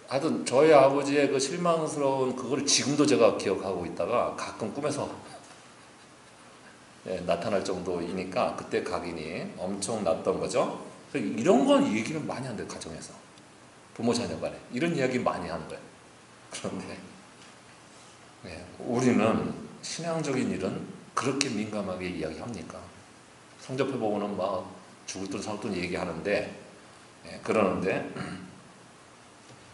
하여튼 저희 아버지의 그 실망스러운 그걸 지금도 제가 기억하고 있다가 가끔 꿈에서 나타날 정도이니까 그때 각인이 엄청 났던 거죠. 이런 건 얘기를 많이 한대요. 가정에서 부모 자녀 간에 이런 이야기 많이 하는 거예요. 그런데 우리는 신앙적인 일은 그렇게 민감하게 이야기합니까? 성적표 보고는 막 죽을 듯 살 듯 얘기하는데 그러는데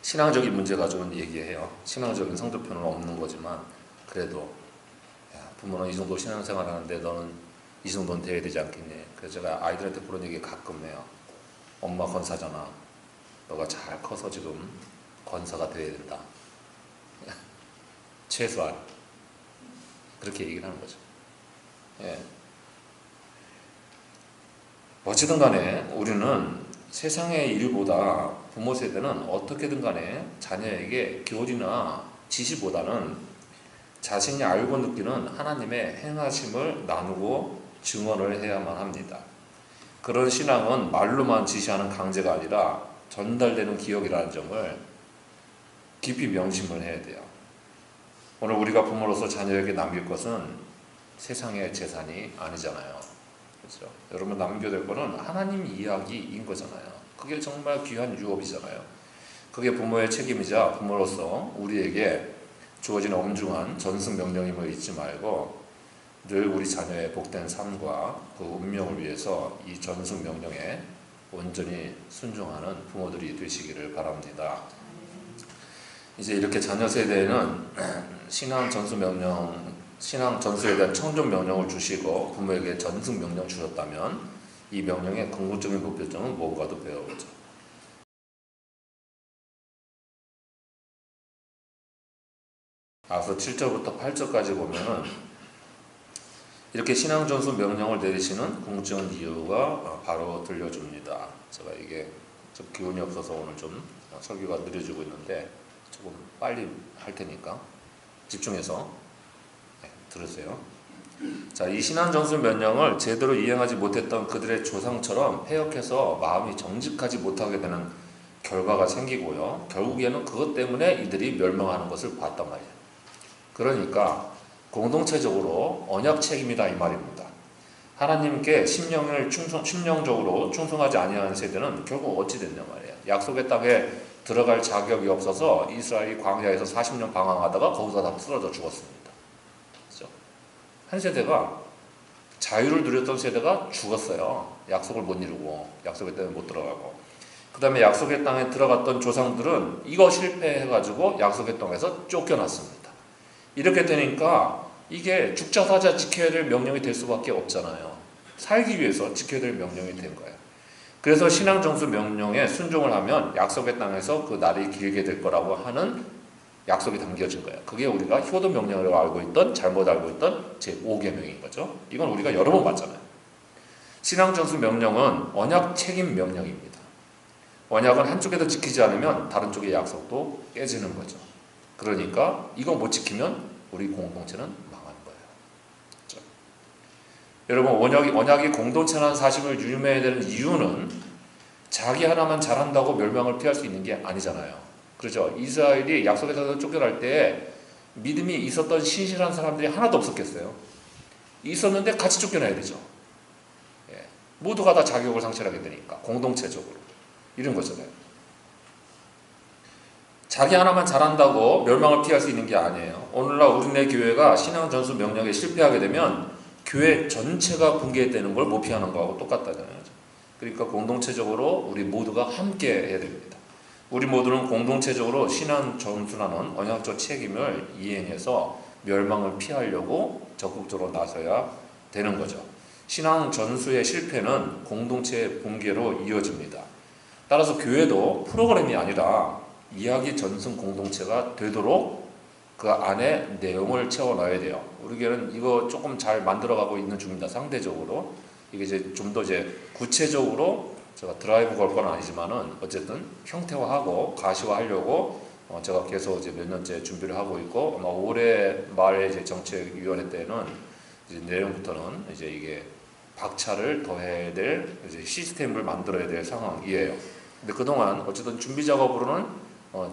신앙적인 문제 가지고는 얘기해요. 신앙적인 성적표는 없는 거지만 그래도 부모는 이 정도 신앙생활 하는데 너는 이 정도는 돼야 되지 않겠니? 그래서 제가 아이들한테 그런 얘기 가끔 해요. 엄마 권사잖아. 너가 잘 커서 지금 권사가 돼야 된다. 최소한 그렇게 얘기를 하는 거죠. 어찌든 간에 우리는 세상의 일보다 부모 세대는 어떻게든 간에 자녀에게 교리나 지시보다는 자신이 알고 느끼는 하나님의 행하심을 나누고 증언을 해야만 합니다. 그런 신앙은 말로만 지시하는 강제가 아니라 전달되는 기억이라는 점을 깊이 명심을 해야 돼요. 오늘 우리가 부모로서 자녀에게 남길 것은 세상의 재산이 아니잖아요. 그렇죠? 여러분 남겨야 거는 하나님 이야기인 거잖아요. 그게 정말 귀한 유업이잖아요. 그게 부모의 책임이자 부모로서 우리에게 주어진 엄중한 전승 명령임을 잊지 말고 늘 우리 자녀의 복된 삶과 그 운명을 위해서 이 전승 명령에 온전히 순종하는 부모들이 되시기를 바랍니다. 이제 이렇게 자녀 세대에는 신앙 전수 명령, 신앙 전수에 대한 청종 명령을 주시고 부모에게 전승 명령 주셨다면 이 명령의 궁극적인 목표점은 무엇인가도 배워보죠. 앞서 7절부터 8절까지 보면은 이렇게 신앙 전수 명령을 내리시는 궁극적인 이유가 바로 들려줍니다. 제가 이게 좀 기운이 없어서 오늘 좀 설교가 느려지고 있는데 조금 빨리 할 테니까 집중해서 들으세요. 자, 이 신앙 전수 명령을 제대로 이행하지 못했던 그들의 조상처럼 패역해서 마음이 정직하지 못하게 되는 결과가 생기고요. 결국에는 그것 때문에 이들이 멸망하는 것을 봤단 말이에요. 그러니까 공동체적으로 언약 책임이다 이 말입니다. 하나님께 심령적으로 충성하지 아니하는 세대는 결국 어찌 됐냐 말이에요. 약속의 땅에 들어갈 자격이 없어서 이스라엘이 광야에서 40년 방황하다가 거기서 다 쓰러져 죽었습니다. 그렇죠? 한 세대가 자유를 누렸던 세대가 죽었어요. 약속을 못 이루고 약속의 땅에 못 들어가고. 그 다음에 약속의 땅에 들어갔던 조상들은 이거 실패해가지고 약속의 땅에서 쫓겨났습니다. 이렇게 되니까 이게 죽자 사자 지켜야 될 명령이 될 수밖에 없잖아요. 살기 위해서 지켜야 될 명령이 된 거예요. 그래서 신앙정수 명령에 순종을 하면 약속의 땅에서 그 날이 길게 될 거라고 하는 약속이 담겨진 거예요. 그게 우리가 효도 명령으로 알고 있던, 잘못 알고 있던 제5계명인 거죠. 이건 우리가 여러 번 봤잖아요. 신앙정수 명령은 언약 책임 명령입니다. 언약은 한쪽에서 지키지 않으면 다른 쪽의 약속도 깨지는 거죠. 그러니까 이거 못 지키면 우리 공동체는 망하는 거예요. 그렇죠? 여러분, 언약이 공동체라는 사실을 유념해야 되는 이유는 자기 하나만 잘한다고 멸망을 피할 수 있는 게 아니잖아요. 그렇죠? 이스라엘이 약속에서 쫓겨날 때 믿음이 있었던 신실한 사람들이 하나도 없었겠어요? 있었는데 같이 쫓겨나야 되죠. 예. 모두가 다 자격을 상실하게 되니까 공동체적으로 이런 거잖아요. 자기 하나만 잘한다고 멸망을 피할 수 있는 게 아니에요. 오늘날 우리네 교회가 신앙전수 명령에 실패하게 되면 교회 전체가 붕괴되는 걸 못 피하는 거하고 똑같다잖아요. 그러니까 공동체적으로 우리 모두가 함께 해야 됩니다. 우리 모두는 공동체적으로 신앙전수라는 언약적 책임을 이행해서 멸망을 피하려고 적극적으로 나서야 되는 거죠. 신앙전수의 실패는 공동체의 붕괴로 이어집니다. 따라서 교회도 프로그램이 아니라 이야기 전승 공동체가 되도록 그 안에 내용을 채워넣어야 돼요. 우리 교회는 이거 조금 잘 만들어가고 있는 중입니다. 상대적으로 이게 이제 좀 더 이제 구체적으로 제가 드라이브 걸 건 아니지만은 어쨌든 형태화하고 가시화하려고 제가 계속 이제 몇 년째 준비를 하고 있고 아마 올해 말에 이제 정책위원회 때는 이제 내년부터는 이제 이게 박차를 더해야 될 이제 시스템을 만들어야 될 상황이에요. 근데 그동안 어쨌든 준비 작업으로는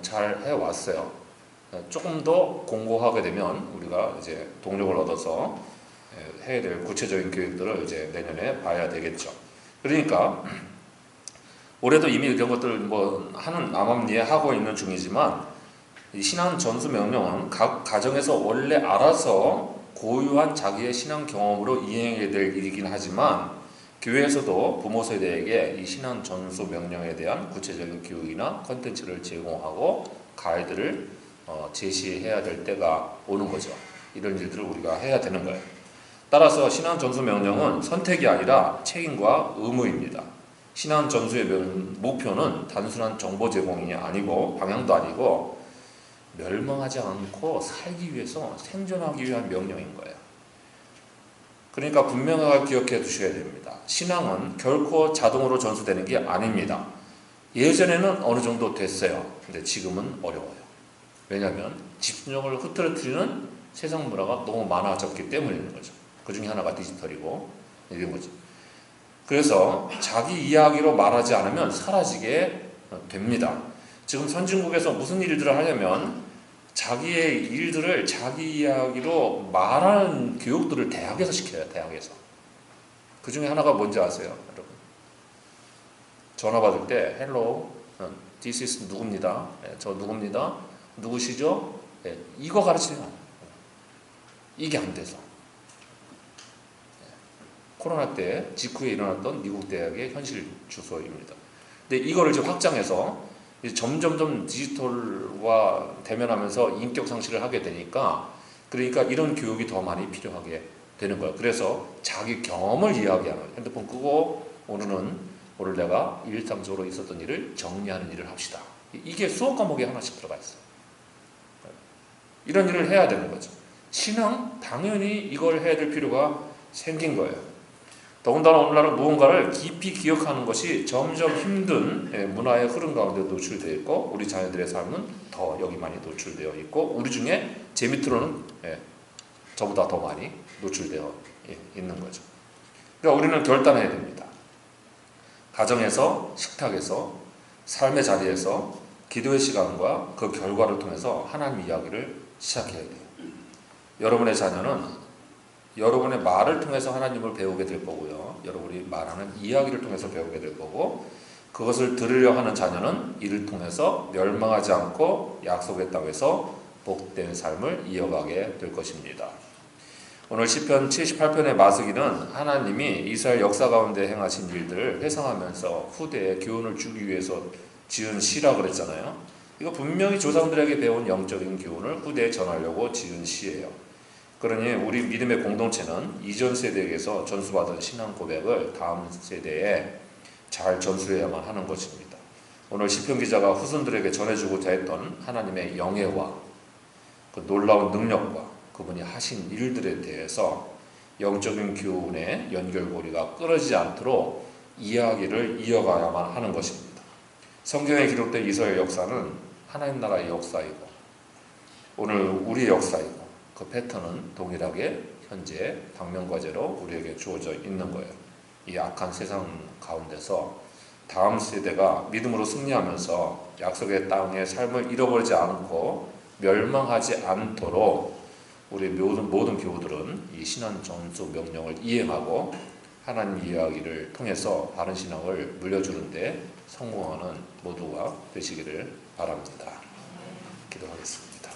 잘 해왔어요. 조금 더 공고하게 되면 우리가 이제 동력을 얻어서 해야 될 구체적인 교육들을 이제 내년에 봐야 되겠죠. 그러니까 올해도 이미 이런 것들 뭐 하는 암암리에 하고 있는 중이지만 이 신앙 전수 명령은 각 가정에서 원래 알아서 고유한 자기의 신앙 경험으로 이행해야 될 일이긴 하지만 교회에서도 부모 세대에게 이 신앙 전수 명령에 대한 구체적인 교육이나 컨텐츠를 제공하고 가이드를 제시해야 될 때가 오는 거죠. 이런 일들을 우리가 해야 되는 거예요. 따라서 신앙 전수 명령은 선택이 아니라 책임과 의무입니다. 신앙 전수의 목표는 단순한 정보 제공이 아니고 방향도 아니고 멸망하지 않고 살기 위해서 생존하기 위한 명령인 거예요. 그러니까 분명하게 기억해 두셔야 됩니다. 신앙은 결코 자동으로 전수되는 게 아닙니다. 예전에는 어느 정도 됐어요. 근데 지금은 어려워요. 왜냐하면 집중력을 흐트러뜨리는 세상 문화가 너무 많아졌기 때문인 거죠. 그 중에 하나가 디지털이고 이런 거죠. 그래서 자기 이야기로 말하지 않으면 사라지게 됩니다. 지금 선진국에서 무슨 일들을 하려면 자기의 일들을 자기 이야기로 말하는 교육들을 대학에서 시켜요. 대학에서. 그 중에 하나가 뭔지 아세요? 여러분? 전화 받을 때 hello, this is 누굽니다. 저 누굽니다. 누구시죠? 이거 가르치면 이게 안 돼서 코로나 때 직후에 일어났던 미국 대학의 현실 주소입니다. 근데 이거를 지금 확장해서 점점점 디지털화 대면하면서 인격 상실을 하게 되니까 그러니까 이런 교육이 더 많이 필요하게 되는 거예요. 그래서 자기 경험을 이야기하는 핸드폰 끄고 오늘 내가 일상적으로 있었던 일을 정리하는 일을 합시다. 이게 수업 과목에 하나씩 들어가 있어요. 이런 일을 해야 되는 거죠. 신앙 당연히 이걸 해야 될 필요가 생긴 거예요. 더군다나 오늘날은 무언가를 깊이 기억하는 것이 점점 힘든 문화의 흐름 가운데 노출되어 있고 우리 자녀들의 삶은 더 여기 많이 노출되어 있고 우리 중에 제 밑으로는 저보다 더 많이 노출되어 있는 거죠. 그러니까 우리는 결단해야 됩니다. 가정에서, 식탁에서, 삶의 자리에서 기도의 시간과 그 결과를 통해서 하나님 이야기를 시작해야 돼요. 여러분의 자녀는 여러분의 말을 통해서 하나님을 배우게 될 거고요. 여러분이 말하는 이야기를 통해서 배우게 될 거고, 그것을 들으려 하는 자녀는 이를 통해서 멸망하지 않고 약속의 땅에서 복된 삶을 이어가게 될 것입니다. 오늘 시편 78편의 마스기는 하나님이 이스라엘 역사 가운데 행하신 일들을 회상하면서 후대에 교훈을 주기 위해서 지은 시라 그랬잖아요. 이거 분명히 조상들에게 배운 영적인 교훈을 후대에 전하려고 지은 시예요. 그러니 우리 믿음의 공동체는 이전 세대에게서 전수받은 신앙 고백을 다음 세대에 잘 전수해야만 하는 것입니다. 오늘 시편 기자가 후손들에게 전해주고자 했던 하나님의 영예와 그 놀라운 능력과 그분이 하신 일들에 대해서 영적인 교훈의 연결고리가 끊어지지 않도록 이야기를 이어가야만 하는 것입니다. 성경에 기록된 이스라엘 역사는 하나님 나라의 역사이고 오늘 우리의 역사이고 그 패턴은 동일하게 현재 당면과제로 우리에게 주어져 있는 거예요. 이 악한 세상 가운데서 다음 세대가 믿음으로 승리하면서 약속의 땅의 삶을 잃어버리지 않고 멸망하지 않도록 우리 모든 교우들은 이 신앙 전수 명령을 이행하고 하나님 이야기를 통해서 바른 신앙을 물려주는데 성공하는 모두가 되시기를 바랍니다. 기도하겠습니다.